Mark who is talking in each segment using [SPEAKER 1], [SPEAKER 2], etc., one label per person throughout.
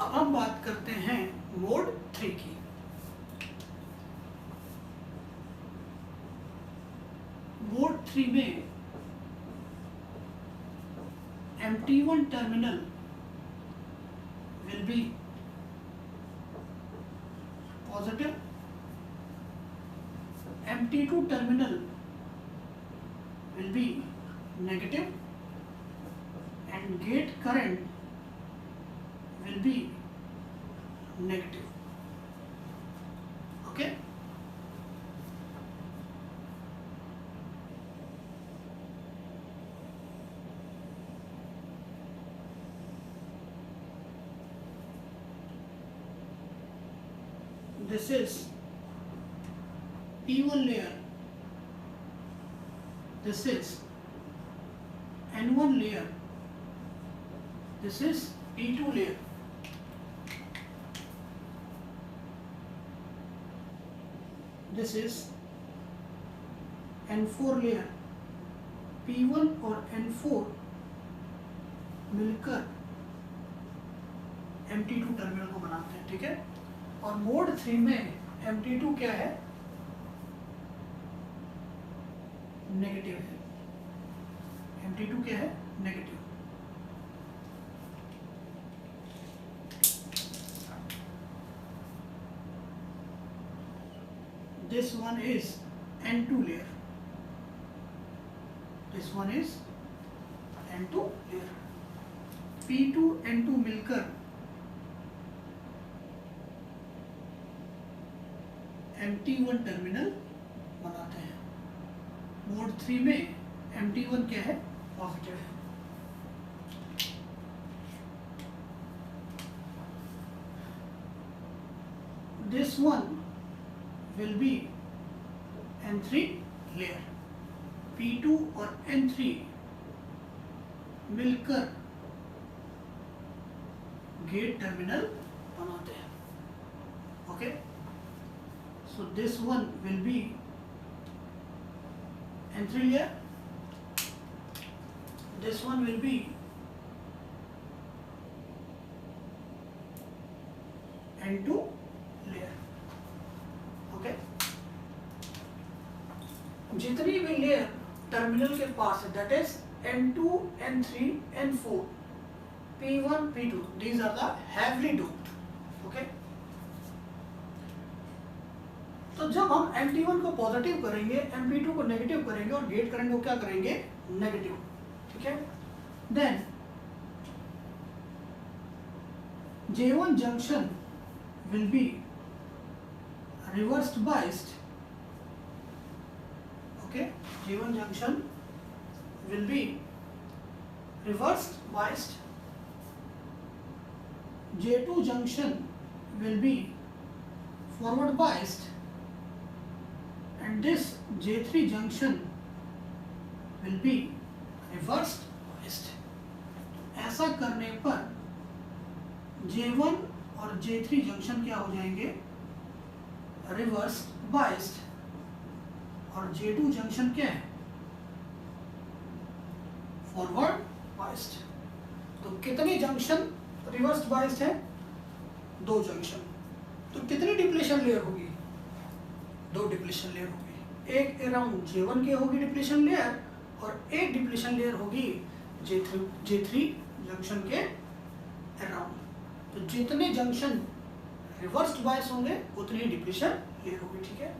[SPEAKER 1] अब हम बात करते हैं मोड 3 की। मोड 3 में MT1 terminal will be positive, MT2 terminal will be negative, and gate current will be negative. Okay? This is P1 layer, this is N1 layer, this is P2 layer. This is N4 layer. P1 और N4 मिलकर MT2 terminal को बनाते हैं, ठीक है। और mode 3 में MT2 क्या है? नेगेटिव है। MT2 क्या है? Negative. This one is N2 layer. This one is N2 layer. P2 N2 मिलकर MT1 टर्मिनल बनाते हैं। मोड 3 में MT1 क्या है? पॉजिटिव है। This one will be N3 layer. P2 और N3 मिलकर गेट टर्मिनल बनाते हैं। Okay, so this one will be N3 layer, this one will be N2 layer. Okay, जितनी भी लेयर टर्मिनल के पास है, that is N2, N3, N4, P1, P2, these are the heavily doped. Okay, तो जब हम MT1 को positive करेंगे, MP2 को नेगेटिव करेंगे और गेट करंट को क्या करेंगे? नेगेटिव, ठीक है। Then J1 junction will be reversed biased. Okay, J1 junction will be reversed biased. J2 junction will be forward biased, and this J3 junction will be reversed biased. ऐसा करने पर J1 और J3 junction क्या हो जाएंगे? Reverse biased. और J2 junction क्या है? Forward biased. तो कितने जंक्शन रिवर्स बाइस्ड है? 2 जंक्शन। तो कितनी डिप्लेशन लेयर होगी? 2 डिप्लेशन लेयर होगी। एक अराउंड J1 के होगी डिप्लेशन लेयर और एक डिप्लेशन लेयर होगी J3 जंक्शन के अराउंड। तो जितने जंक्शन रिवर्स बायस होंगे उतनी डिप्लेशन लेयर होगी, ठीक है।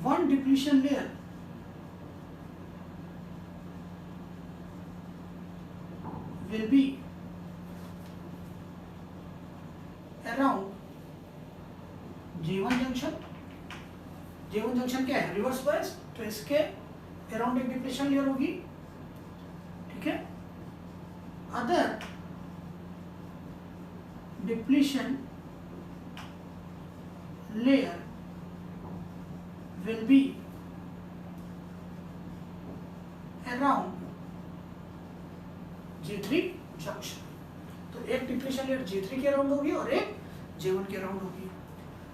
[SPEAKER 1] 1 depletion layer will be around J1 junction. J1 junction क्या है? रिवर्स बायस, तो इसके अराउंड एक डिप्लेशन लेयर होगी, ठीक है। Other depletion layer will be around J3 junction. तो एक डिप्लेशन लेयर J3 के अराउंड होगी और एक J1 के अराउंड होगी।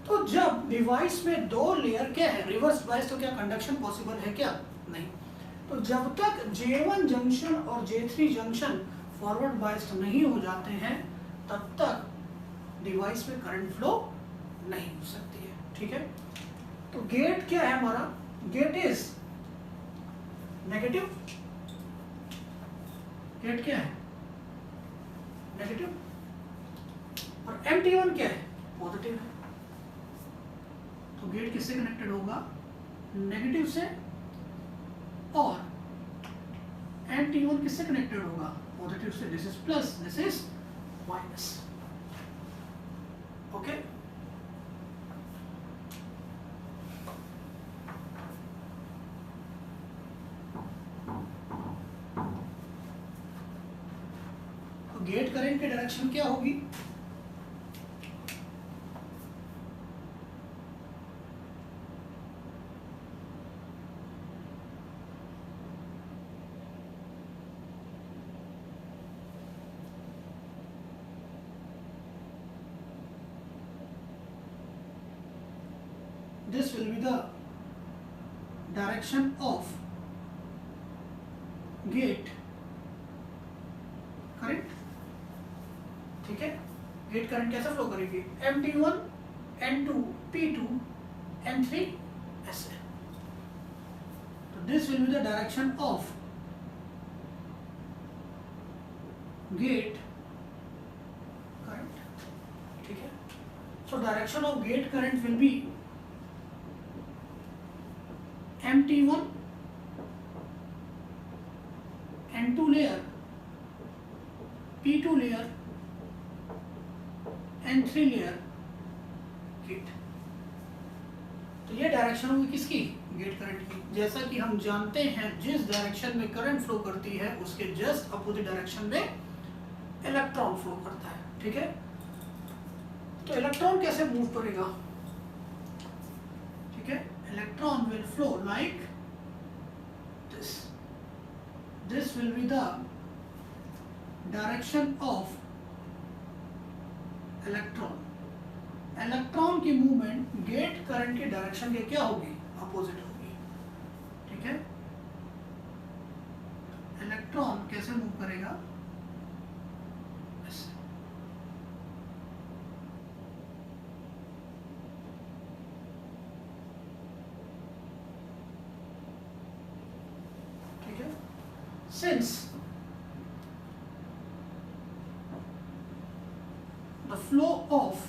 [SPEAKER 1] तो जब डिवाइस में 2 लेयर क्या है? रिवर्स बायस, तो क्या कंडक्शन पॉसिबल है? क्या नहीं। तो जब तक J1 जंक्शन और J3 जंक्शन फॉरवर्ड बायस्ड नहीं हो जाते हैं तब तक डिवाइस में करंट फ्लो नहीं हो सकती है, ठीक है। तो गेट क्या है हमारा, गेट इज नेगेटिव, गेट क्या है नेगेटिव, और MT1 क्या है पॉजिटिव है। तो गेट किससे कनेक्टेड होगा, नेगेटिव से, और MT1 किससे कनेक्टेड होगा, पॉजिटिव से। This is plus, this is minus, okay. तो गेट करंट की डायरेक्शन क्या होगी, this will be the direction of gate current, ठीक है। गेट करंट कैसे फ्लो करेगी, MT1 N2 P2 M3 ऐसे। तो this will be the direction of gate current, ठीक है। So direction of gate current will be MT1 N2 layer P2 layer N3 layer gate. तो ये डायरेक्शन होगी किसकी, गेट करंट की। जैसा कि हम जानते हैं जिस डायरेक्शन में करंट फ्लो करती है उसके जस्ट अपोजिट डायरेक्शन में इलेक्ट्रॉन फ्लो करता है, ठीक है। तो इलेक्ट्रॉन कैसे मूव करेगा, ठीक है। Electron will flow like this. This will be the direction of electron. Electron की मूवमेंट गेट करंट की डायरेक्शन के क्या होगी, अपोजिट होगी, ठीक है। इलेक्ट्रॉन कैसे मूव करेगा, ऐसे, since the flow of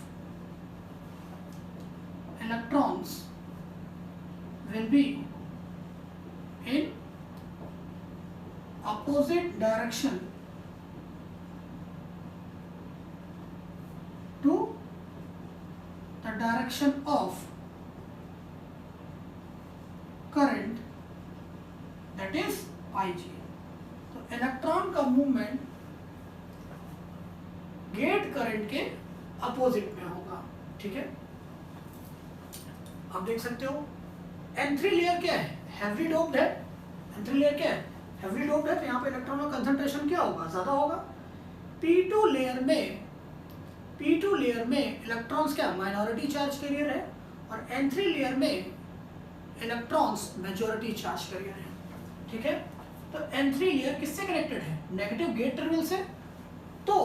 [SPEAKER 1] electrons will be in opposite direction to the direction of current, that is IG। तो इलेक्ट्रॉन का मूवमेंट गेट करंट के अपोजिट में होगा, ठीक है। आप देख सकते हो N3 लेयर क्या है, हेवी डोप्ड है। N3 लेयर क्या है, हेवी डोप्ड है, तो यहाँ पे इलेक्ट्रॉन का कंसंट्रेशन क्या होगा, ज्यादा होगा। P2 लेयर में इलेक्ट्रॉन्स क्या, माइनॉरिटी चार्ज कैरियर है, और N3 लेयर में इलेक्ट्रॉन्स मेजॉरिटी चार्ज कैरियर है, ठीक है। तो N3 लेयर किससे कनेक्टेड है, नेगेटिव गेट टर्मिनल से। तो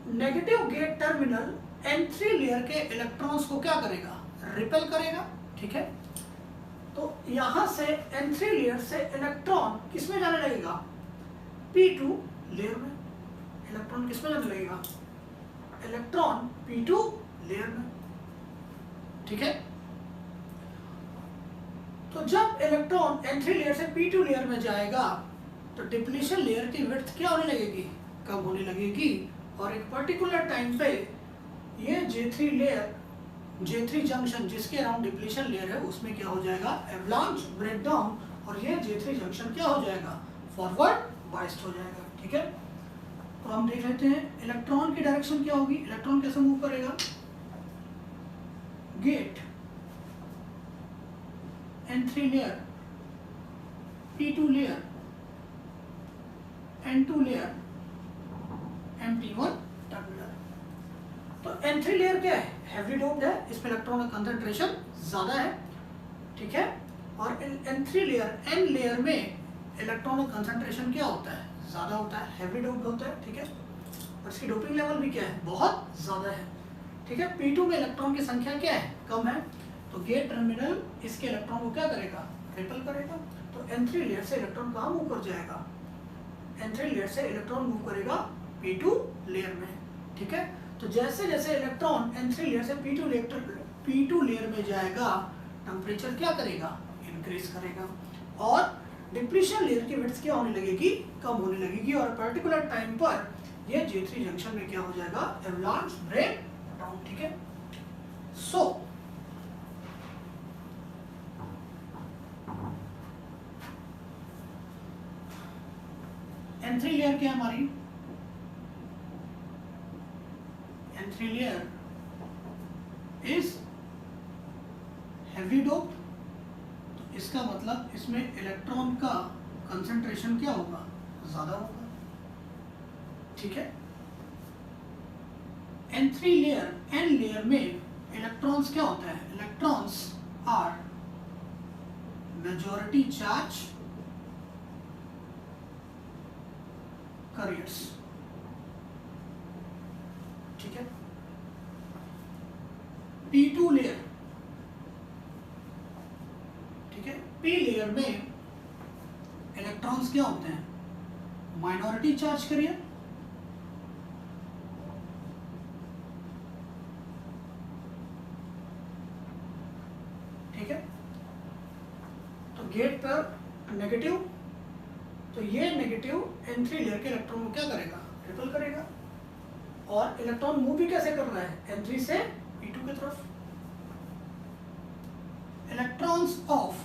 [SPEAKER 1] negative gate terminal N3 layer के इलेक्ट्रॉन्स को क्या करेगा, रिपेल करेगा, ठीक है। तो यहां से N3 लेयर से इलेक्ट्रॉन किसमें जाने लगेगा, P2 लेयर में। इलेक्ट्रॉन किसमें जाने लगेगा, इलेक्ट्रॉन P2 लेयर में, ठीक है। तो जब इलेक्ट्रॉन N3 लेयर से P2 लेयर में जाएगा तो डिप्लीशन लेयर की विड्थ क्या होने लगेगी, कम होने लगेगी, और एक पर्टिकुलर टाइम पे ये J3 लेयर, J3 जंक्शन जिसके अराउंड डिप्लीशन लेयर है उसमें क्या हो जाएगा, एवलांच ब्रेकडाउन, और ये J3 जंक्शन क्या हो जाएगा, फॉरवर्ड बाइस्ड हो जाएगा, ठीक है। तो हम देख लेते हैं इलेक्ट्रॉन की डायरेक्शन क्या होगी, इलेक्ट्रॉन कैसे मूव करेगा, gate N3 layer P2 layer N2 layer MT1 terminal. तो N3 लेयर क्या है, हेवी डोप्ड है, इसमें इलेक्ट्रॉन का कंसंट्रेशन ज्यादा है, ठीक है। और N3 लेयर, N लेयर में इलेक्ट्रॉन कंसंट्रेशन क्या होता है, ज़्यादा होता है, हैवी डोप्ड होता है, ठीक है, और इसकी डोपिंग लेवल भी क्या है, बहुत ज़्यादा है, ठीक है। P2 में इलेक्ट्रॉन की संख्या क्या है, कम है, तो गेट टर्मिनल इसके इलेक्ट्रॉन को क्या करेगा, रिपेल करेगा। तो N3 लेयर से इलेक्ट्रॉन कहाँ मूव कर जाएगा, N3 लेयर से इलेक्ट्रॉन मूव करेगा P2 लेयर में, ठीक है। तो जैसे जैसे इलेक्ट्रॉन N3 लेयर से P2 लेयर में जाएगा, टेम्परेचर क्या करेगा, इंक्रीज करेगा, और डिप्लीशन लेयर की विड्थ क्या होने लगेगी, कम होने लगेगी, और पर्टिकुलर टाइम पर ये J3 जंक्शन में क्या हो जाएगा, एवलांच ब्रेक डाउन, ठीक है। सो N3 लेयर क्या है हमारी, N3 layer is heavy dope, तो इसका मतलब इसमें इलेक्ट्रॉन का कंसंट्रेशन क्या होगा, ज्यादा होगा, ठीक है। N3 लेयर, N लेयर में इलेक्ट्रॉन्स क्या होता है, electrons are majority charge carriers, ठीक है। P2 लेयर, ठीक है, P लेयर में इलेक्ट्रॉन्स क्या होते हैं, माइनॉरिटी चार्ज कैरियर, ठीक है। तो गेट पर नेगेटिव, तो ये नेगेटिव N3 लेयर के इलेक्ट्रॉन को क्या करेगा, रिपेल करेगा, और इलेक्ट्रॉन मूव भी कैसे कर रहा है, N3 से P2 की तरफ। Electrons of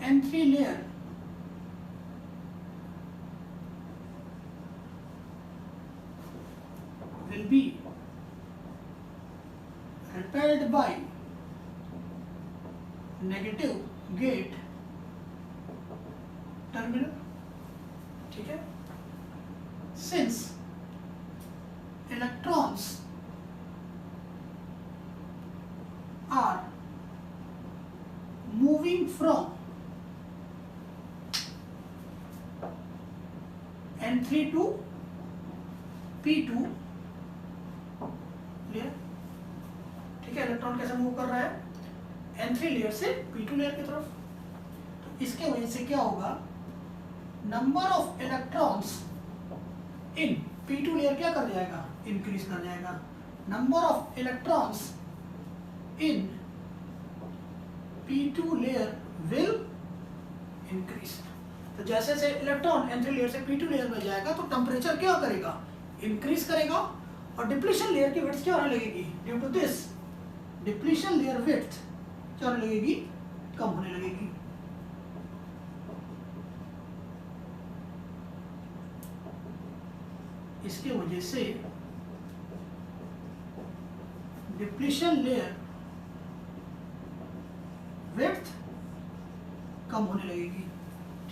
[SPEAKER 1] N3 layer will be repelled by negative gate terminal, ठीक है। Since electrons are moving from N3 to P2 layer, ठीक है। इलेक्ट्रॉन कैसे मूव कर रहा है, N3 लेयर से P2 लेयर की तरफ, तो इसके वजह से क्या होगा, number of electrons in P2 layer क्या कर जाएगा, इंक्रीज कर जाएगा, number of electrons in P2 layer will increase. तो जैसे जैसे इलेक्ट्रॉन N3 लेयर से P2 लेयर में जाएगा तो टेम्परेचर क्या करेगा, इंक्रीज करेगा, और डिप्लीशन लेयर की विड्थ क्या होने लगेगी, due to this depletion layer width क्या होने लगेगी, कम होने लगेगी। इसके वजह से डिप्लीशन लेयर विड्थ कम होने लगेगी,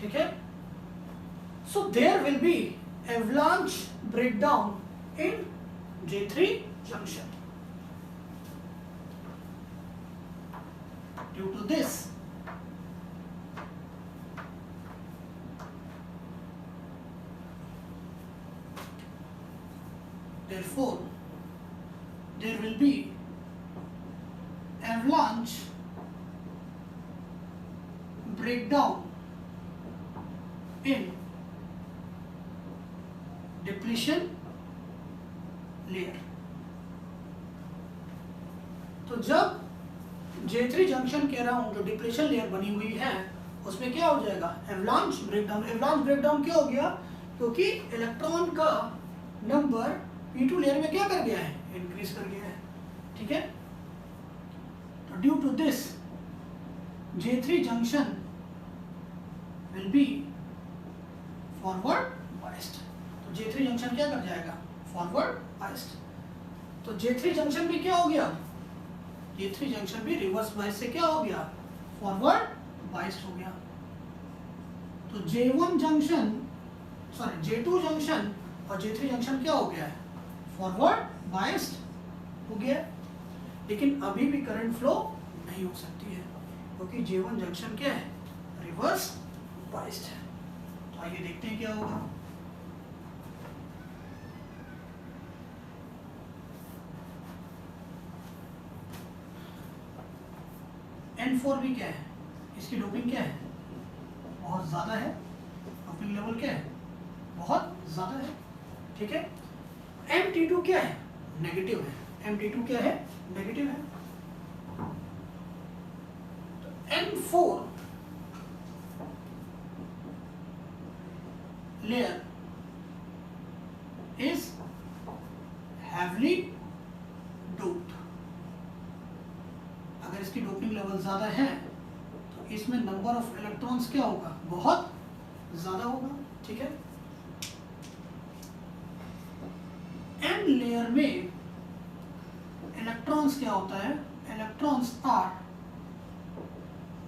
[SPEAKER 1] ठीक है। So there will be avalanche breakdown in J3 junction. Due to this, therefore, there will be avalanche breakdown in depletion layer. तो जब J3 जंक्शन कह रहा हूं जो डिप्लेशन लेयर बनी हुई है उसमें क्या हो जाएगा, एवलांच ब्रेकडाउन। एवलांच ब्रेकडाउन क्या हो गया, क्योंकि इलेक्ट्रॉन का नंबर P2 लेयर में क्या कर गया है, इंक्रीज कर गया है, ठीक है। तो due to this J3 junction will be forward biased. तो J3 जंक्शन क्या कर जाएगा, फॉरवर्ड बाइस्ड। तो J3 जंक्शन भी क्या हो गया, J3 जंक्शन भी रिवर्स बाइस से क्या हो गया, फॉरवर्ड बाइस्ड हो गया। तो J1 जंक्शन J2 जंक्शन और J3 जंक्शन क्या हो गया है, फॉरवर्ड बाइस्ड हो गया। लेकिन अभी भी करंट फ्लो नहीं हो सकती है, क्योंकि J1 जंक्शन क्या है, रिवर्स बाइस्ड है। तो आइए देखते हैं क्या होगा। N4 भी क्या है, इसकी डोपिंग क्या है, बहुत ज़्यादा है, डोपिंग लेवल क्या है, बहुत ज़्यादा है, ठीक है। MT2 क्या है, नेगेटिव है, MT2 क्या है, नेगेटिव है। तो N4 layer is heavily doped. अगर इसकी डोपिंग लेवल ज़्यादा है तो इसमें नंबर ऑफ इलेक्ट्रॉन्स क्या होगा, बहुत ज़्यादा होगा, ठीक है। N लेयर में इलेक्ट्रॉन्स क्या होता है, इलेक्ट्रॉन्स आर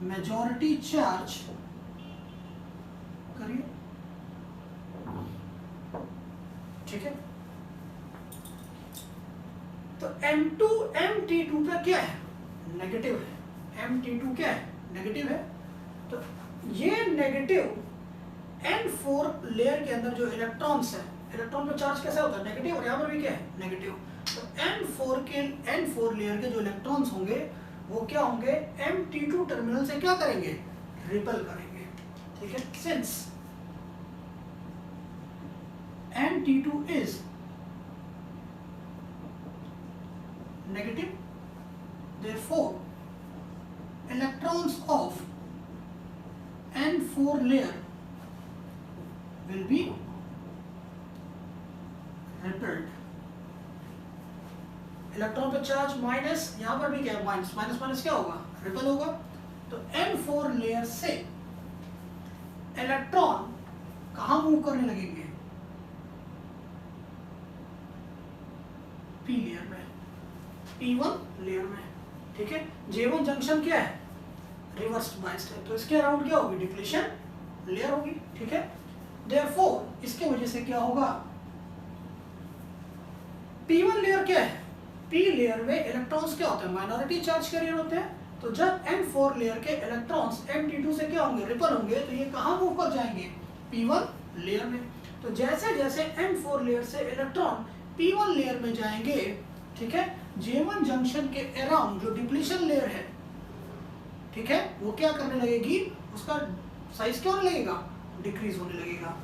[SPEAKER 1] मेजॉरिटी चार्ज, करिए, ठीक है। तो M2 MT2 पे क्या है, नेगेटिव है, MT2 क्या है, नेगेटिव है। तो ये नेगेटिव N4 लेयर के अंदर जो इलेक्ट्रॉन्स है, इलेक्ट्रॉन पे चार्ज कैसा होता है, नेगेटिव, और यहाँ पर भी क्या है, नेगेटिव। तो N4 लेयर के जो इलेक्ट्रॉन्स होंगे वो क्या होंगे, MT2 टर्मिनल से क्या करेंगे, रिपल करेंगे, ठीक है। Since MT2 is negative, therefore electrons of N4 layer will be repelled। Electron पे चार्ज माइनस, यहां पर भी क्या है, माइनस, माइनस माइनस क्या होगा, रिपल होगा। तो N4 लेयर से इलेक्ट्रॉन कहां मूव करने लगेंगे, P लेयर में, P1 लेयर में, ठीक है। J1 जंक्शन क्या है, रिवर्स बाइस्ड है, तो इसके अराउंड क्या होगी, डिप्लीशन लेयर होगी, ठीक है। देयरफॉर इसके वजह से क्या होगा, P1 लेयर क्या है, P लेयर में इलेक्ट्रॉन्स क्या होते हैं, माइनॉरिटी चार्ज कैरियर होते हैं। तो जब N4 लेयर के इलेक्ट्रॉन्स MT2 से क्या होंगे, रिपल होंगे, तो ये कहां मूव कर जाएंगे, P1 लेयर में। तो जैसे जैसे N4 लेयर से इलेक्ट्रॉन P1 लेयर में जाएंगे, ठीक है, J1 जंक्शन के अराउंड जो डिप्लीशन लेयर है, ठीक है, वो क्या करने लगेगी, उसका साइज क्या होने लगेगा, डिक्रीज होने लगेगा।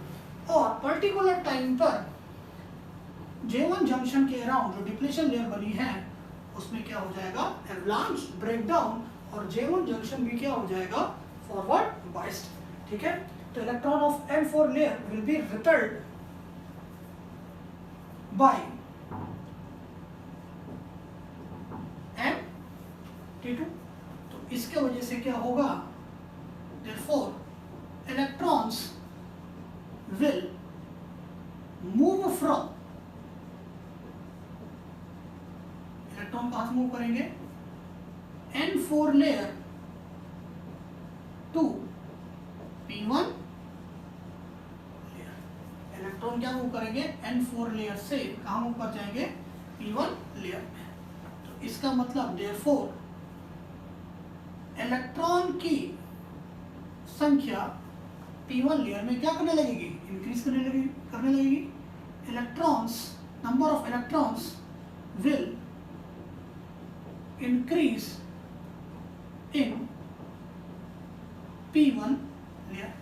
[SPEAKER 1] और पर्टिकुलर टाइम पर J1 जंक्शन के अराउंड जो डिप्लीशन लेयर बनी है उसमें क्या हो जाएगा, एवलांच ब्रेकडाउन, और J1 जंक्शन भी क्या हो जाएगा, फॉरवर्ड बाइस्ड, ठीक है। तो electron of N4 layer will be repelled by MT2। तो इसके वजह से क्या होगा, therefore electrons will move from, electron कहां से मूव करेंगे, N4 layer to P1 layer. Electron क्या मूव करेंगे, N4 लेयर से कहां मूव कर जाएंगे, P1 लेयर में। तो इसका मतलब देयरफॉर इलेक्ट्रॉन की संख्या P1 लेयर में क्या करने लगेगी, इंक्रीज करने लगेगी। Electrons, number of electrons will increase in P1 layer,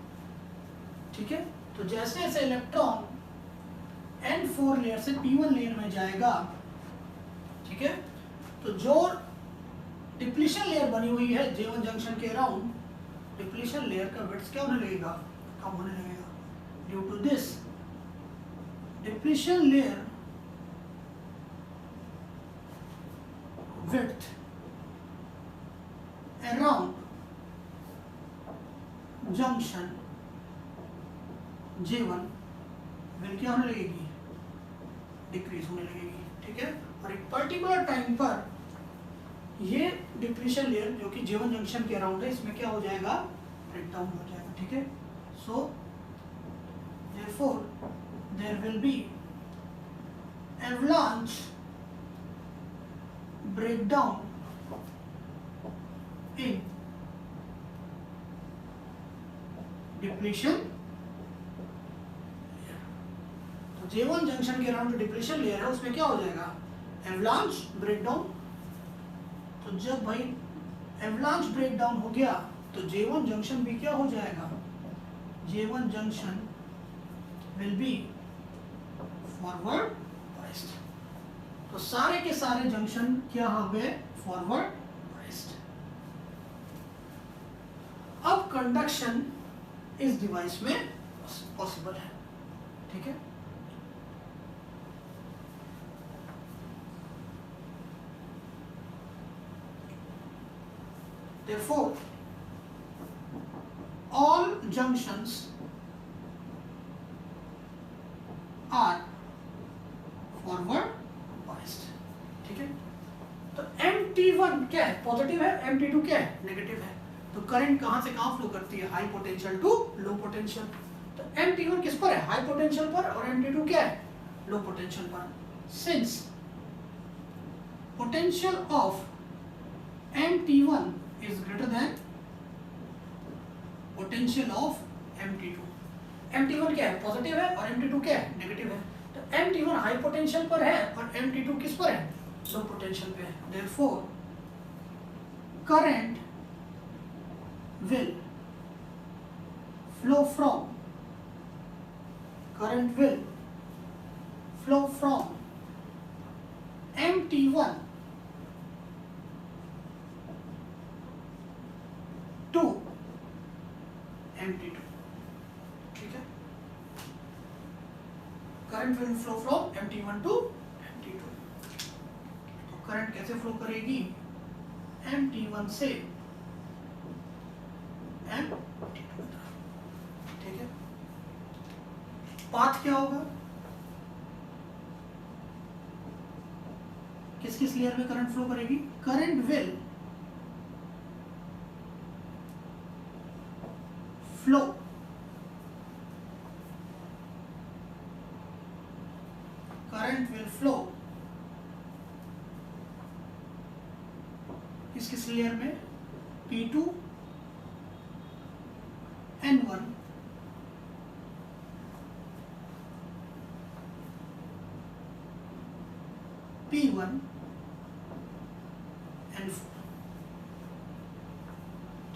[SPEAKER 1] ठीक है। तो जैसे जैसे इलेक्ट्रॉन N4 लेयर से P1 लेयर में जाएगा, ठीक है, तो जो डिप्लीशन लेयर बनी हुई है J1 जंक्शन के अराउंड, डिप्लीशन लेयर का विड्थ क्या होने लगेगा, कम होने लगेगा। Due to this depletion layer width around junction J1 will क्या होने लगेगी, डिक्रीज होने लगेगी, ठीक है। और एक पर्टिकुलर टाइम पर ये डिप्लीशन लेयर जो कि J1 जंक्शन के अराउंड है, इसमें क्या हो जाएगा, ब्रेक डाउन हो जाएगा, ठीक है। सो therefore there will be avalanche breakdown in depletion. तो J1 जंक्शन के अराउंड जो डिप्लीशन लेयर है उसमें क्या हो जाएगा, एवलांच ब्रेकडाउन। तो जब भाई एवलांच ब्रेकडाउन हो गया तो J1 जंक्शन भी क्या हो जाएगा, J1 junction will be forward biased. तो सारे के सारे जंक्शन क्या हो गए, फॉरवर्ड बाइस्ड। अब कंडक्शन इस डिवाइस में पॉसिबल है, ठीक है। Therefore, all junctions are forward biased, ठीक है। तो MT1 क्या है, पॉजिटिव है, MT2 क्या है, नेगेटिव है। तो करंट कहां से कहां फ्लो करती है, high potential to low potential. तो MT1 किस पर है, हाई पोटेंशियल पर, और MT2 क्या है, लो पोटेंशियल पर। Since potential of MT1 is greater than potential of MT2। MT1 क्या है, पॉजिटिव है, और MT2 क्या है, नेगेटिव है। तो MT1 हाई पोटेंशियल पर है और MT2 किस पर है, लो पोटेंशियल पे है। Therefore, current will flow from MT1 to MT2, ठीक है। Current will flow from MT1 to MT2। तो करंट कैसे फ्लो करेगी, MT1 से MT2 की तरफ, ठीक है। पाथ क्या होगा, किस किस लेयर में करंट फ्लो करेगी, करंट विल फ्लो किस किस लेयर में, P2 N1 P1 N4,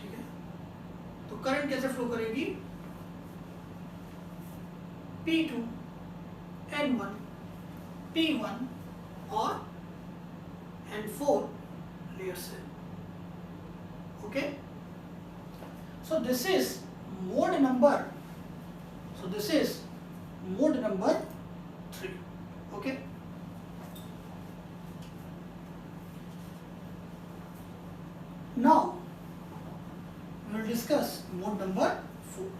[SPEAKER 1] ठीक है। तो करंट कैसे फ्लो करेगी, P2 N1 P1 और N4 लेयर से, okay. So this is mode number 3, okay. Now we will discuss mode number 4.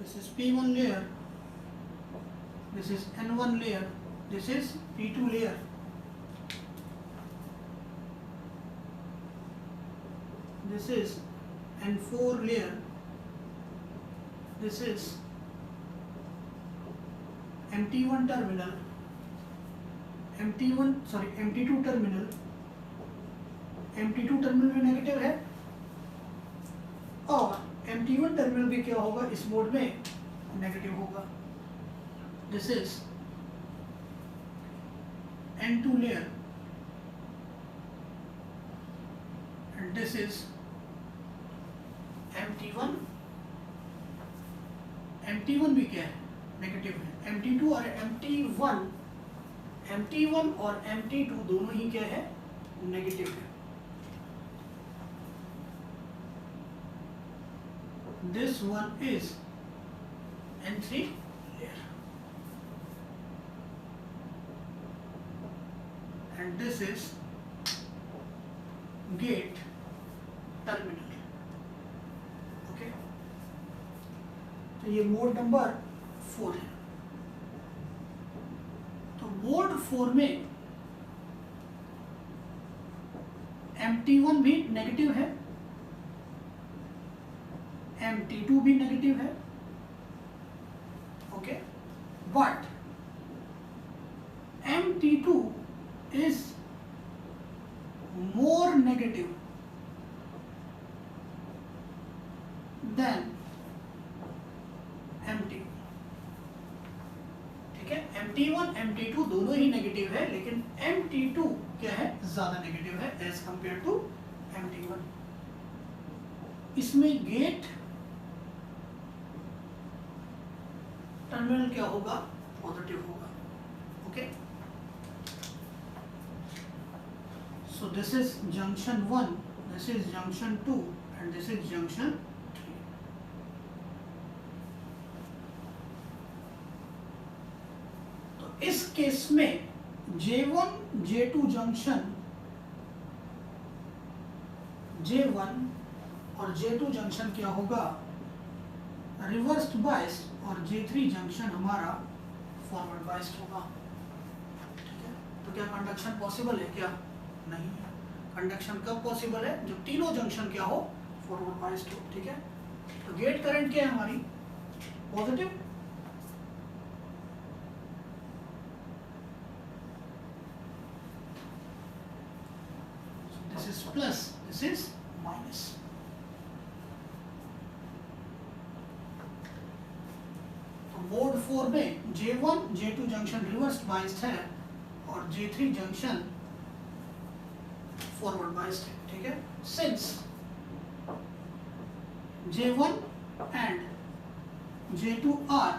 [SPEAKER 1] This is P1 layer, this is N1 layer, this is P2 layer. This is N4 layer, this is MT1 terminal, MT2 terminal, MT2 terminal भी negative है, और MT1 terminal भी क्या होगा, इस mode में negative होगा। This is N2 layer and this is MT1। MT1 भी क्या है, नेगेटिव है। MT2 और MT1 और MT2 दोनों ही क्या है, नेगेटिव है। This one is N3 layer and this is gate terminal, okay। तो ये मोड नंबर 4 है। मोड 4 में Mt1 भी नेगेटिव है, Mt2 भी नेगेटिव है, okay, but Mt2 is more negative than Mt, ठीक है। Mt1 Mt2 दोनों ही नेगेटिव है, लेकिन Mt2 क्या है, ज्यादा नेगेटिव है एज कंपेयर टू Mt1। इसमें गेट टर्मिनल क्या होगा, पॉजिटिव होगा, okay. So this is junction 1, this is junction 2 and this is junction 3। तो इस केस में J1 J2 जंक्शन, J1 और J2 जंक्शन क्या होगा, रिवर्स्ड बाइस्ड, और J3 जंक्शन हमारा फॉरवर्ड बाइस्ड होगा, ठीक है। तो क्या कंडक्शन पॉसिबल है, क्या नहीं है। कंडक्शन कब पॉसिबल है, जब तीनों जंक्शन क्या हो, फॉरवर्ड बाइस्ड हो, ठीक है। तो गेट करंट क्या है हमारी, positive, this is plus, this is minus. Mode 4 में J1 J2 junction reverse biased है और J3 जंक्शन फॉरवर्ड बाइस्ड है, ठीक है। Since J1 and J2 are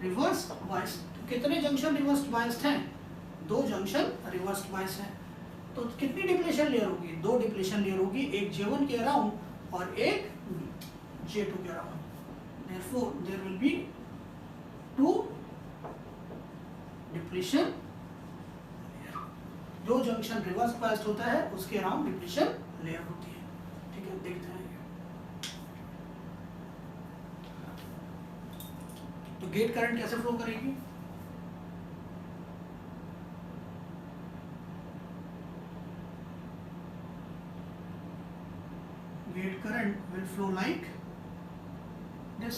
[SPEAKER 1] reverse biased, तो कितने जंक्शन रिवर्स बाइस्ड हैं, 2 जंक्शन रिवर्स बाइस्ड हैं। तो कितनी डिप्लेशन लेयर होगी, 2 डिप्लेशन लेयर होगी, एक J1 के अराउंड और एक J2 के around. Therefore, there will be 2 depletion layer। जो जंक्शन रिवर्स बाइस्ड होता है उसके अराउंड डिप्लेशन लेयर होती है, ठीक है। देखते हैं तो गेट करंट कैसे फ्लो करेगी, gate current will flow like this।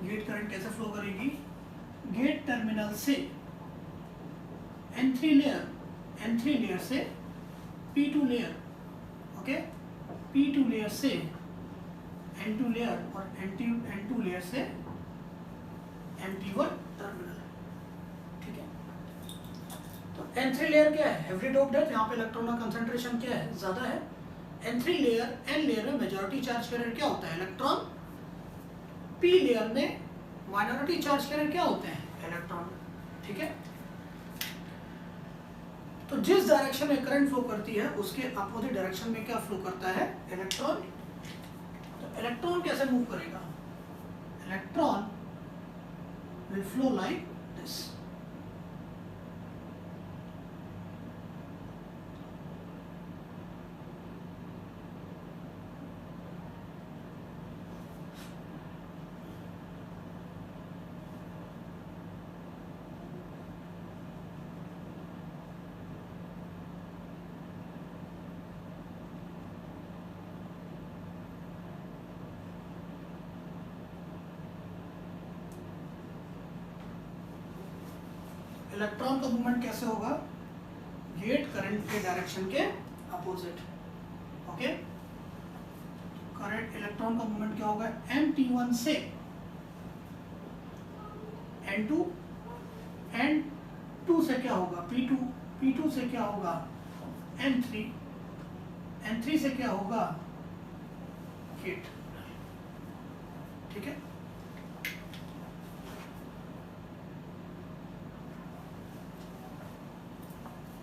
[SPEAKER 1] Gate current कैसे फ्लो करेगी, गेट टर्मिनल से N3 लेयर से P2 layer, okay, P2 layer से N2 लेयर और N2 लेयर से Mt1 टर्मिनल, ठीक है। तो N3 लेयर क्या है, हेवी डोप्ड है, यहाँ पे इलेक्ट्रॉन का कंसंट्रेशन क्या है, ज्यादा है। N3 लेयर, N लेयर में मेजॉरिटी चार्ज कैरियर क्या होता है, इलेक्ट्रॉन। P लेयर में माइनॉरिटी चार्ज कैरियर क्या होते हैं, इलेक्ट्रॉन, ठीक है। तो जिस डायरेक्शन में करंट फ्लो करती है उसके अपोजिट डायरेक्शन में क्या फ्लो करता है, इलेक्ट्रॉन। तो इलेक्ट्रॉन कैसे मूव करेगा, electron will flow like this. Electron का मूवमेंट कैसे होगा, गेट करंट के डायरेक्शन के अपोजिट, ओके। करंट इलेक्ट्रॉन का मूवमेंट क्या होगा, Mt1 से N2, N2 से क्या होगा P2, P2 से क्या होगा N3, N3 से क्या होगा गेट, ठीक है।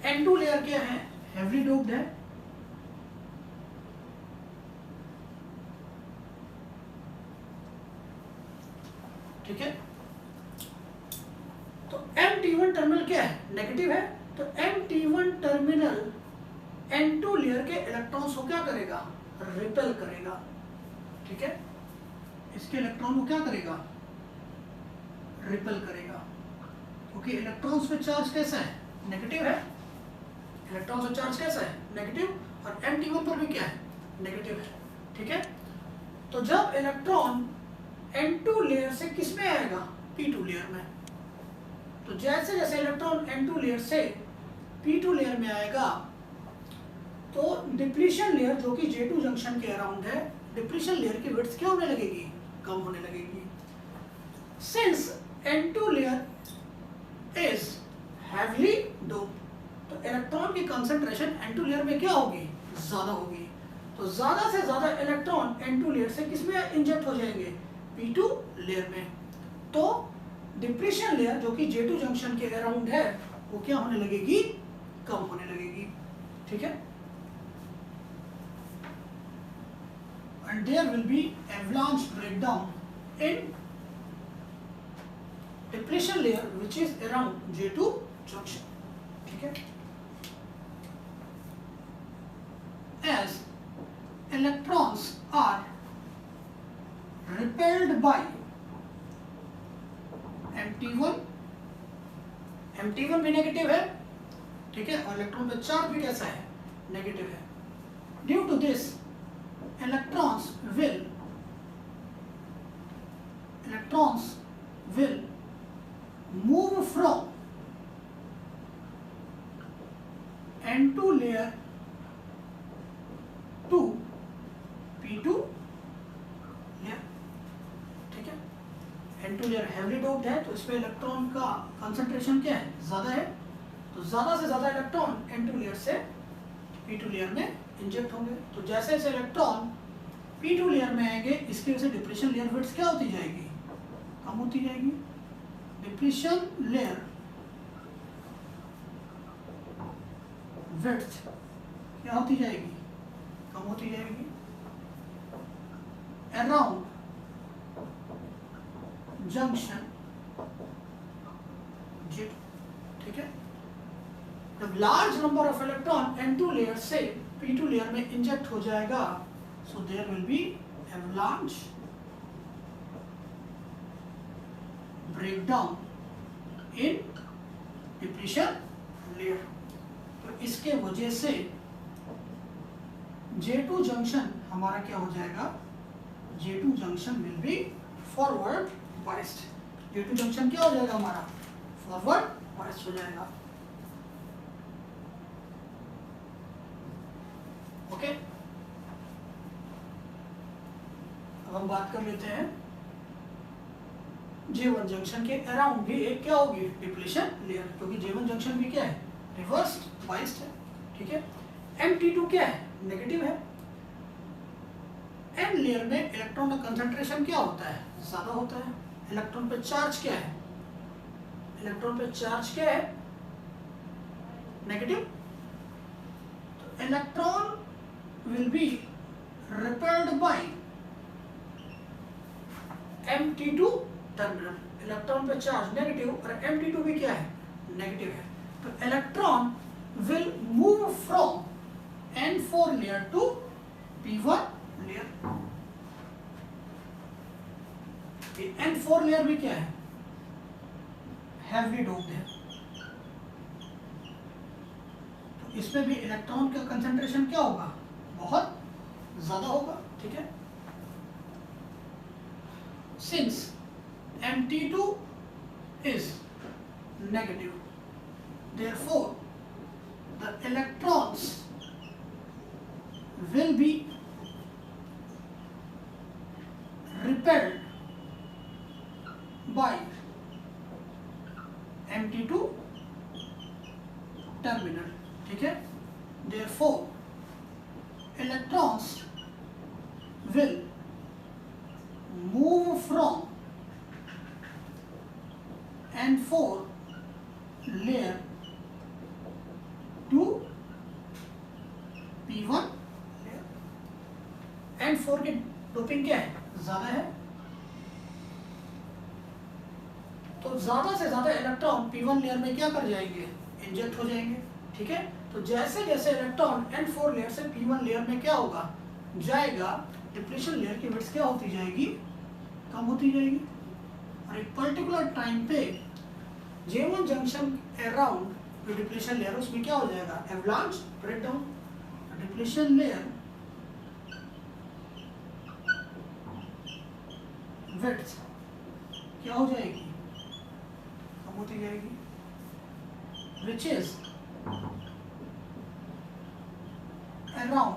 [SPEAKER 1] N2 लेयर क्या है, हेवली डोप्ड है, ठीक है। Mt1 टर्मिनल क्या है, नेगेटिव है, तो Mt1 टर्मिनल N2 लेयर के इलेक्ट्रॉन्स को क्या करेगा, रिपेल करेगा, ठीक है, इसके इलेक्ट्रॉन को क्या करेगा, रिपेल करेगा, क्योंकि इलेक्ट्रॉन्स पे चार्ज कैसा है, नेगेटिव है, इलेक्ट्रॉन्स पे चार्ज कैसा है, नेगेटिव, और Mt1 पर भी क्या है, नेगेटिव है, ठीक है। तो जब इलेक्ट्रॉन N2 लेयर से किस में आएगा, P2 लेयर में, तो जैसे जैसे इलेक्ट्रॉन N2 लेयर से P2 लेयर में आएगा तो डिप्लीशन लेयर जो कि J2 जंक्शन के अराउंड है, डिप्लीशन लेयर की विड्थ क्या होने लगेगी, कम होने लगेगी। Since N2 layer is heavily doped, तो इलेक्ट्रॉन की कंसंट्रेशन N2 लेयर में क्या होगी, ज्यादा होगी, तो ज्यादा से ज्यादा इलेक्ट्रॉन N2 लेयर से किस में इंजेक्ट हो जाएंगे, P2 लेयर में, तो डिप्लीशन लेयर जो कि J2 जंक्शन के अराउंड है वो क्या होने लगेगी, कम होने लगेगी, ठीक है। And there will be avalanche breakdown in depletion layer which is around J2 junction, ठीक है। As electrons are repelled by Mt1 भी नेगेटिव है, ठीक है, और इलेक्ट्रॉन पे चार्ज भी कैसा है, नेगेटिव है। Due to this electrons will move from N2 layer to P2 layer, ठीक है। N2 लेयर हेवली डोप्ड है तो इसमें इलेक्ट्रॉन का कंसंट्रेशन क्या है, ज्यादा है, तो ज्यादा से ज्यादा इलेक्ट्रॉन N2 लेयर से P2 लेयर में इंजेक्ट होंगे, तो जैसे जैसे इलेक्ट्रॉन P2 लेयर में आएंगे इसकी वजह से डिप्लीशन लेयर विड्थ क्या होती जाएगी, कम होती जाएगी। डिप्लीशन लेयर विड्थ क्या होती जाएगी, कम होती जाएगी। अराउंड जंक्शन J2, ठीक है। जब large number of electron N2 layer से P2 लेयर में इंजेक्ट हो जाएगा, so there will be avalanche breakdown in depletion layer, तो इसके वजह से J2 जंक्शन हमारा क्या हो जाएगा, J2 junction will be forward biased, J2 junction क्या हो जाएगा हमारा, फॉरवर्ड बाइस्ड हो जाएगा, ओके। अब हम बात कर लेते हैं J1 जंक्शन के अराउंड भी एक क्या होगी, डिप्लीशन लेयर, क्योंकि J1 जंक्शन भी क्या है, रिवर्स बाइस्ड है, ठीक है। Mt2 क्या है, नेगेटिव है। N लेयर में इलेक्ट्रॉन का कंसंट्रेशन क्या होता है, ज्यादा होता है, इलेक्ट्रॉन पे चार्ज क्या है, इलेक्ट्रॉन पे चार्ज क्या है, नेगेटिव, तो electron will be repelled by Mt2 terminal, electron पे चार्ज नेगेटिव और Mt2 भी क्या है, नेगेटिव है, तो electron will move from N4 layer to P1 layer, N4 layer भी क्या है, heavily doped है, तो इसमें भी इलेक्ट्रॉन का कंसंट्रेशन क्या होगा, बहुत ज्यादा होगा, ठीक है। Since Mt2 is negative, therefore the electrons will be repelled by Mt2 terminal, ठीक है। Therefore electrons will move from N4 layer to P1 layer। N4 की डोपिंग क्या है, ज्यादा है, तो ज़्यादा से ज़्यादा इलेक्ट्रॉन P1 लेयर में क्या कर जाएंगे, इंजेक्ट हो जाएंगे। ठीक है, तो जैसे जैसे इलेक्ट्रॉन N4 लेयर से P1 लेयर में क्या होगा, जाएगा, डिप्लीशन लेयर की विड्थ क्या होती जाएगी, कम होती जाएगी। और एक पर्टिकुलर टाइम पे J1 जंक्शन अराउंड जो डिप्लीशन लेयर उसमें क्या हो जाएगा, avalanche breakdown. Depletion layer width क्या हो जाएगी, कम होती जाएगी, which is around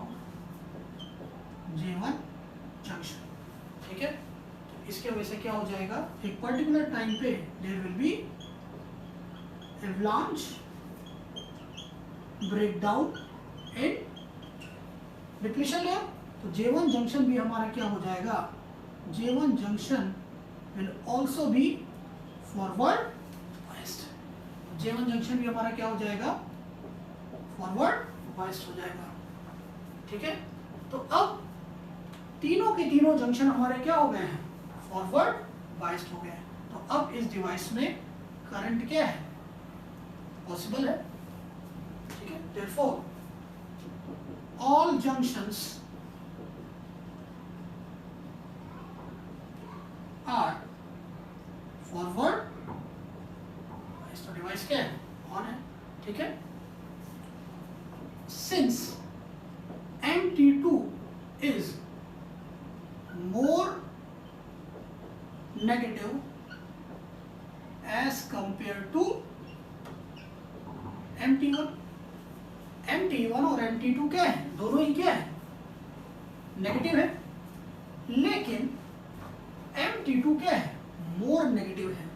[SPEAKER 1] J1 junction. ठीक है, तो इसके वजह से क्या हो जाएगा, एक पर्टिकुलर टाइम पे there will be avalanche breakdown in depletion layer. तो J1 जंक्शन भी हमारा क्या हो जाएगा, J1 junction will also be forward biased. J1 junction भी हमारा क्या हो जाएगा, फॉरवर्ड बायस्ड हो जाएगा। ठीक है, तो अब तीनों के तीनों जंक्शन हमारे क्या हो गए हैं, फॉरवर्ड बायस्ड हो गए हैं। तो अब इस डिवाइस में करंट क्या है, पॉसिबल है। ठीक है, therefore all junctions are forward biased. तो डिवाइस क्या है, ऑन है। ठीक है, since MT2 is more negative as compared to MT1। MT1 और MT2 क्या है, दोनों ही क्या है, नेगेटिव है, लेकिन MT2 क्या है, मोर नेगेटिव है।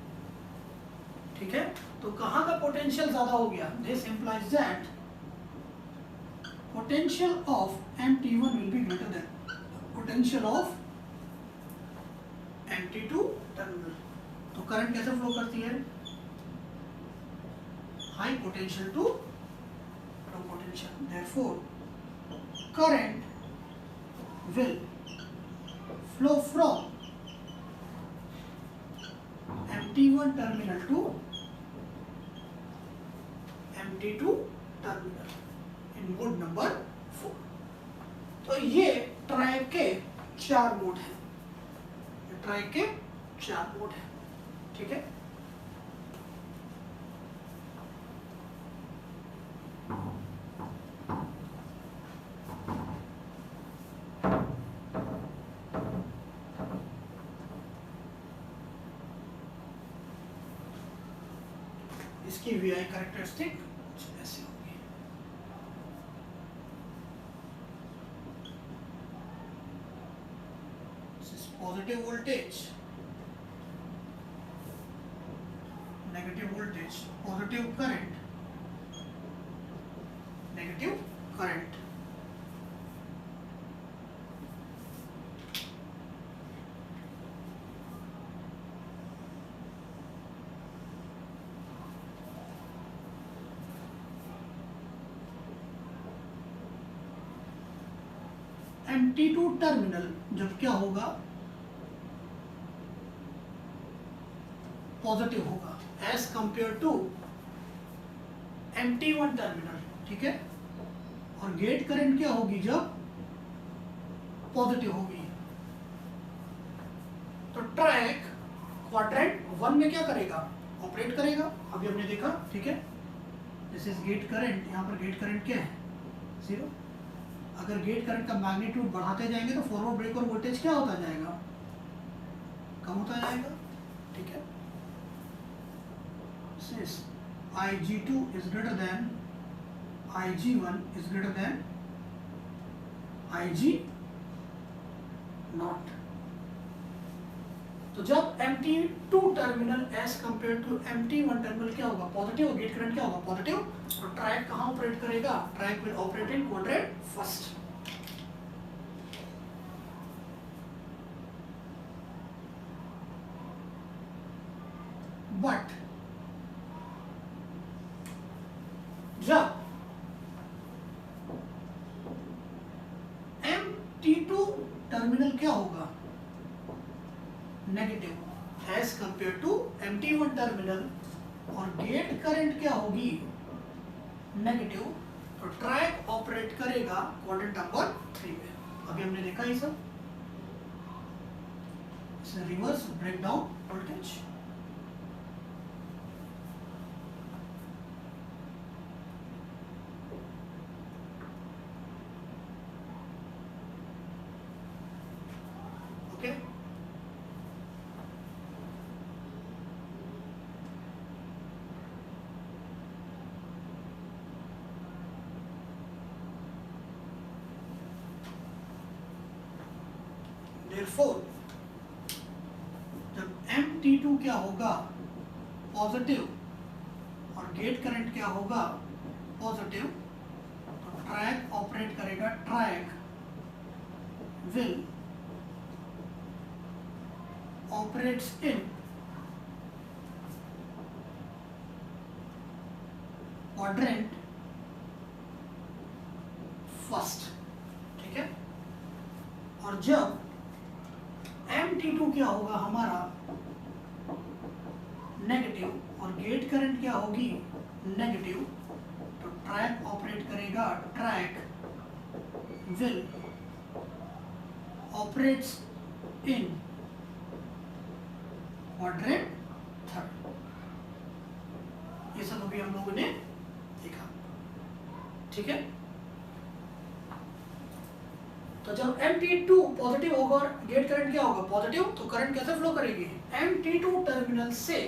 [SPEAKER 1] ठीक है, तो कहाँ का पोटेंशियल ज्यादा हो गया, this implies that potential of MT1 will be greater than potential of MT2 terminal। तो करंट कैसे फ्लो करती है, high potential to low potential, therefore current will flow from MT1 terminal to MT2 terminal in mode number 4। तो ये tribe के 4 mode हैं, tribe के 4 mode हैं। ठीक है, इसकी VI कैरेक्टरिस्टिक ऐसे होगी। Positive voltage, negative voltage, positive current, negative current। MT2 terminal जब क्या होगा, पॉजिटिव होगा as compare to MT1 terminal. ठीक है, और गेट करंट क्या होगी जब पॉजिटिव होगी। तो ट्रैक क्वाड्रेंट 1 में क्या करेगा, ऑपरेट करेगा, अभी हमने देखा। ठीक है, दिस इज गेट करंट, यहाँ पर गेट करंट क्या है, 0। अगर गेट करंट का मैग्नीट्यूड बढ़ाते जाएंगे तो फॉरवर्ड ब्रेक और वोल्टेज क्या होता जाएगा, कम होता जाएगा। ठीक है, since Ig2 is greater than Ig1 is greater than Ig not। तो जब MT2 terminal as compare to MT1 terminal क्या होगा, पॉजिटिव, गेट करंट क्या होगा, पॉजिटिव। तो ट्रैक कहाँ ऑपरेट करेगा, triac will operate in quadrant first. But जब MT2 टर्मिनल क्या होगा, negative, as compare to MT1 terminal, और गेट करंट क्या होगी, नेगेटिव, तो ट्रैक ऑपरेट करेगा क्वाड्रेंट नंबर 3 में। अभी हमने देखा ये सब, reverse breakdown voltage. Okay, therefore जब MT2 क्या होगा, पॉजिटिव, और गेट करंट क्या होगा, पॉजिटिव, तो ट्रैक ऑपरेट करेगा, triac will operates in quadrant first, ठीक है। और जब MT2 क्या होगा हमारा, नेगेटिव, और गेट करंट क्या होगी, नेगेटिव, तो ट्रैक ऑपरेट करेगा, triac will operates in quadrant third. ये सब अभी हम लोगों ने देखा, ठीक है। तो जब MT2 पॉजिटिव होगा और गेट करंट क्या होगा, पॉजिटिव, तो करंट कैसे फ्लो करेगी, MT2 टर्मिनल से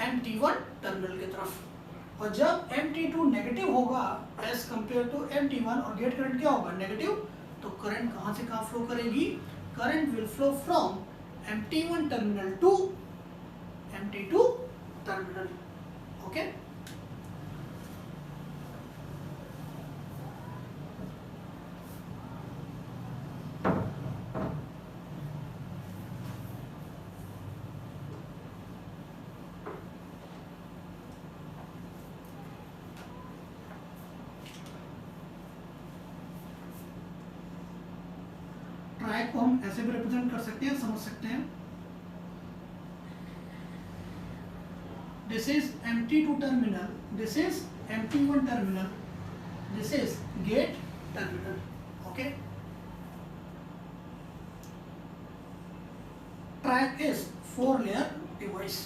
[SPEAKER 1] MT1 टर्मिनल की तरफ। और जब MT2 नेगेटिव होगा एज कंपेयर टू MT1, और गेट करंट क्या होगा, नेगेटिव, तो करंट कहां से कहां फ्लो करेगी, current will flow from MT1 terminal to MT2 terminal. Okay, triac को हम ऐसे भी रिप्रेजेंट कर सकते हैं, समझ सकते हैं। This is MT2 terminal, this is MT1 terminal, this is get terminal. Okay, track is 4 layer device,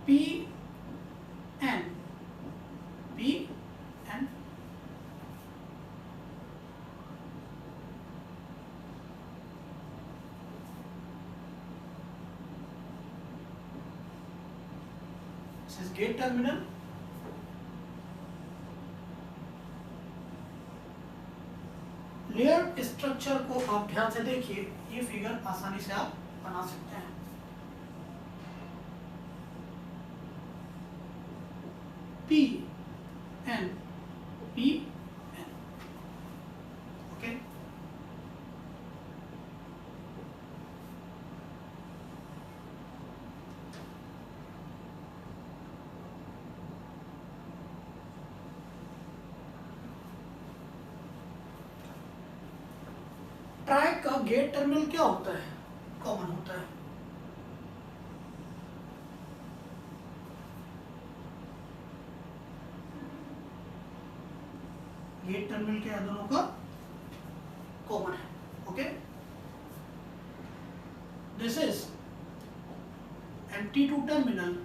[SPEAKER 1] PN, this is gate terminal, layer structure को आप ध्यान से देखिए, ये फिगर आसानी से आप बना सकते हैं। PN, ओके, ट्रैक का गेट टर्मिनल क्या होता है, कॉमन होता है। गेट टर्मिनल क्या है, दोनों का कॉमन है। Okay, this is MT2 terminal,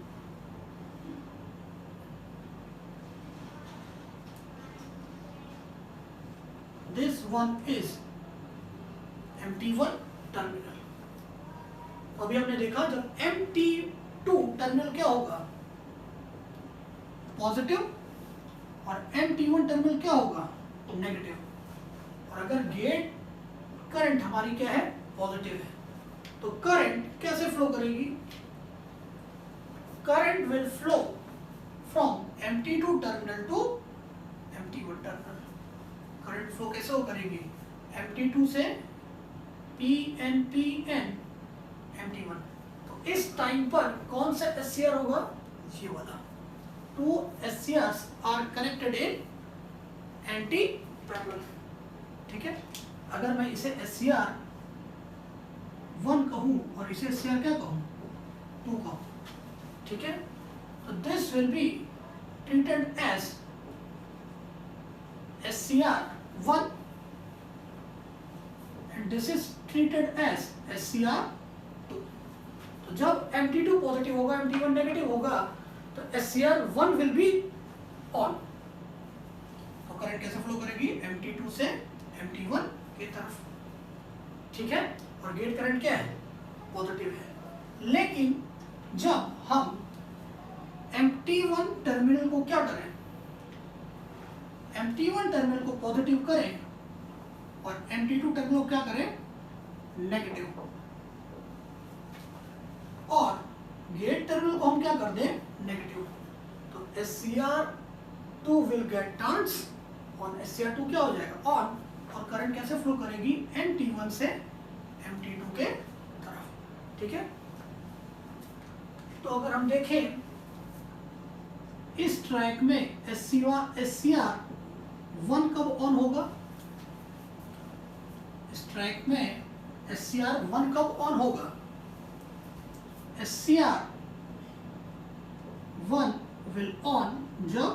[SPEAKER 1] this one is MT1 terminal. अभी हमने देखा जब MT2 टर्मिनल क्या होगा, पॉजिटिव, और MT1 टर्मिनल क्या होगा, नेगेटिव। और अगर गेट करंट हमारी क्या है, पॉजिटिव है, तो करंट कैसे फ्लो करेगी, current will flow from MT2 terminal to MT1 terminal. Current flow कैसे हो करेगी, MT2 से PN MT1। तो इस टाइम पर कौन सा SCR होगा, ये वाला। 2 SCRs are connected in anti parallel, ठीक है। अगर मैं इसे SCR 1 कहूँ और इसे SCR क्या कहूँ 2 कहूँ, ठीक है। तो this will be treated as SCR 1 and this is treated as SCR 2। तो जब Mt2 पॉजिटिव होगा, Mt1 नेगेटिव होगा, तो SCR 1 विल बी ऑन। तो करंट कैसे फ्लो करेगी Mt2 से Mt1 की तरफ, ठीक है। और गेट करंट क्या है पॉजिटिव है। लेकिन जब हम Mt1 टर्मिनल को क्या करें, Mt1 टर्मिनल को पॉजिटिव करें और Mt2 टर्मिनल को क्या करें नेगेटिव, और गेट टर्मिनल को हम क्या कर दें नेगेटिव, तो SCR2 विल गेट टर्न्स और SCR2 क्या हो जाएगा ऑन, और करंट कैसे फ्लो करेगी Nt1 से Mt2 के तरफ, ठीक है। तो अगर हम देखें इस ट्रैक में SCR1 कब ऑन होगा, इस ट्रैक में SCR1 कब ऑन होगा, SCR1 विल ऑन जब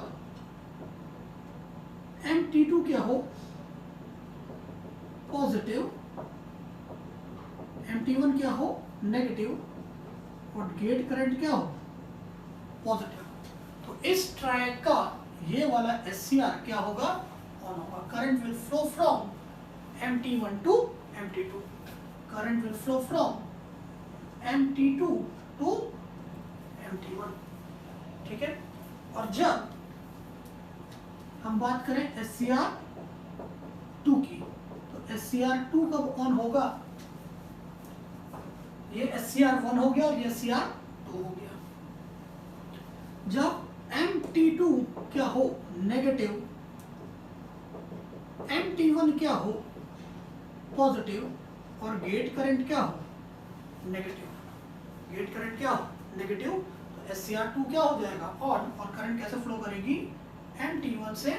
[SPEAKER 1] Mt2 क्या हो पॉजिटिव, Mt1 क्या हो नेगेटिव, और गेट करंट क्या हो पॉजिटिव। तो इस ट्रैक का ये वाला SCR क्या होगा ऑन होगा। Current will flow from Mt1 to Mt2, current will flow from Mt2 to Mt1, ठीक है। और जब हम बात करें SCR2 की, तो SCR2 कब ऑन होगा, ये SCR1 हो गया और ये SCR2 हो गया। जब Mt2 क्या हो नेगेटिव, Mt1 क्या हो पॉजिटिव, और गेट करंट क्या हो नेगेटिव, गेट करंट क्या हो नेगेटिव, तो SCR2 क्या हो जाएगा ऑन, और करंट कैसे फ्लो करेगी Mt1 से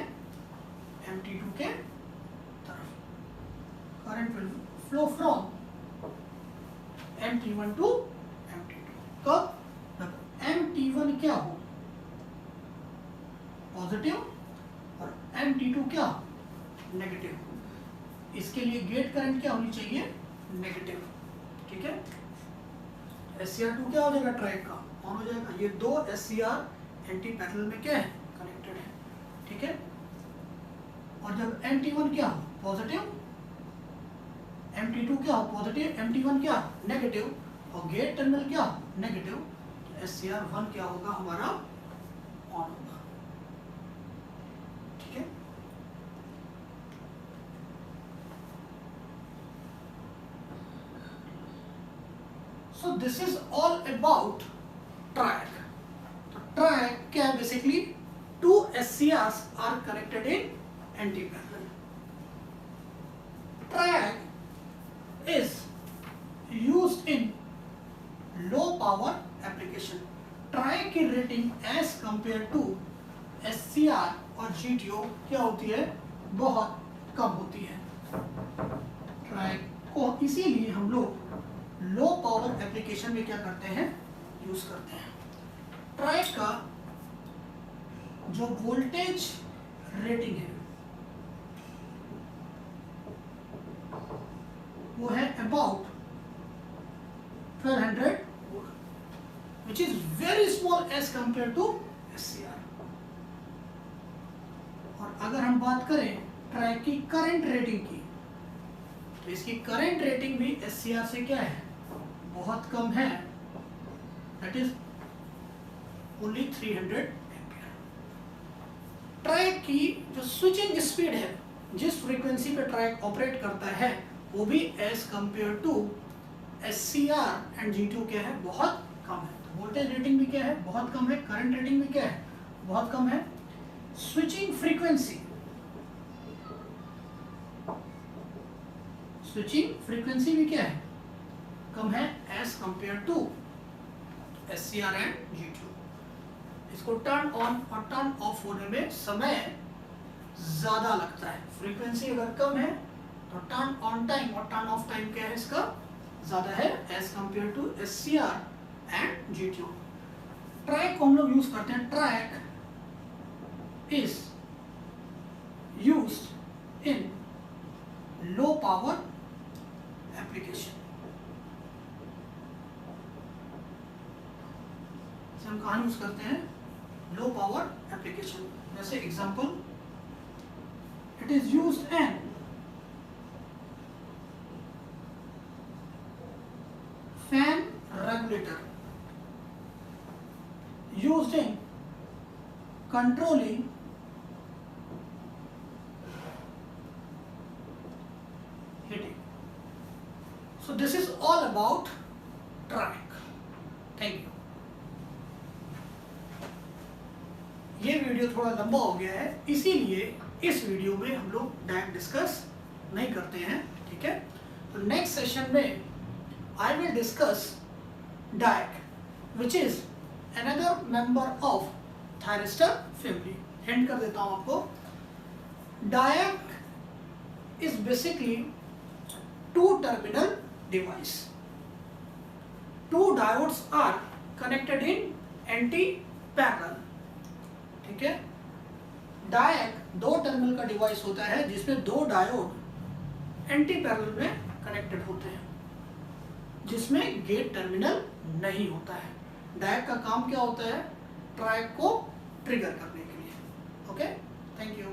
[SPEAKER 1] Mt2 के तरफ। Current will flow from Mt1 to Mt2, कब Mt1 क्या हो पॉजिटिव और Mt2 क्या नेगेटिव। इसके लिए गेट करंट क्या होनी चाहिए नेगेटिव, ठीक है। SCR2 क्या हो जाएगा ट्रैक का ऑन हो जाएगा, ये दो SCR एंटी पैरेलल में क्या है कनेक्टेड है, ठीक है। और जब Mt1 क्या हो पॉजिटिव, Mt2 क्या हो पॉजिटिव, Mt1 क्या नेगेटिव, और गेट टर्मिनल क्या नेगेटिव, तो SCR1 क्या होगा हमारा ऑन होगा, ठीक है। So this is all about track. तो track क्या है basically, two SCRs are connected in anti-parallel. Track is used in low power application. Track की rating as compared to SCR और GTO क्या होती है बहुत कम होती है। ट्रैक को इसीलिए हम लोग लो पावर एप्लीकेशन में क्या करते हैं यूज करते हैं। ट्रैक का जो वोल्टेज रेटिंग है वो है about 1200 which is very small as compared to SCR। और अगर हम बात करें ट्रैक की करंट रेटिंग की, तो इसकी करंट रेटिंग भी SCR से क्या है बहुत कम है, that is only 300 ampere. Track की जो स्विचिंग स्पीड है, जिस फ्रीक्वेंसी पे ट्रैक ऑपरेट करता है, वो भी as compare to SCR and GTO क्या है बहुत कम है। तो वोल्टेज रेटिंग भी क्या है बहुत कम है, करंट रेटिंग भी क्या है बहुत कम है। स्विचिंग फ्रीक्वेंसी भी क्या है कम है as compare to SCR and GTO। इसको टर्न ऑन और टर्न ऑफ होने में समय ज्यादा लगता है। फ्रीक्वेंसी अगर कम है तो टर्न ऑन टाइम और टर्न ऑफ टाइम क्या है इसका ज़्यादा है as compare to SCR and GTO। Triac को हम लोग यूज करते हैं, triac is used in low power application. हम कहाँ यूज करते हैं? Low power application. जैसे example, it is used in fan regulator, used in controlling heating. So this is all about track. Thank you. ये video थोड़ा लंबा हो गया है, इसीलिए इस वीडियो में हम लोग डायरेक्ट डिस्कस नहीं करते हैं, ठीक है। तो नेक्स्ट सेशन में I will discuss डायक, which is another member of thyristor family. Hint कर देता हूं आपको, डायक is basically two terminal device. Two diodes are connected in anti-parallel, ठीक है। डायक दो टर्मिनल का डिवाइस होता है जिसमें दो डायोड एंटी पैरेलल में कनेक्टेड होते हैं, जिसमें गेट टर्मिनल नहीं होता है। डायक का काम क्या होता है? ट्रैक को ट्रिगर करने के लिए। Okay, thank you.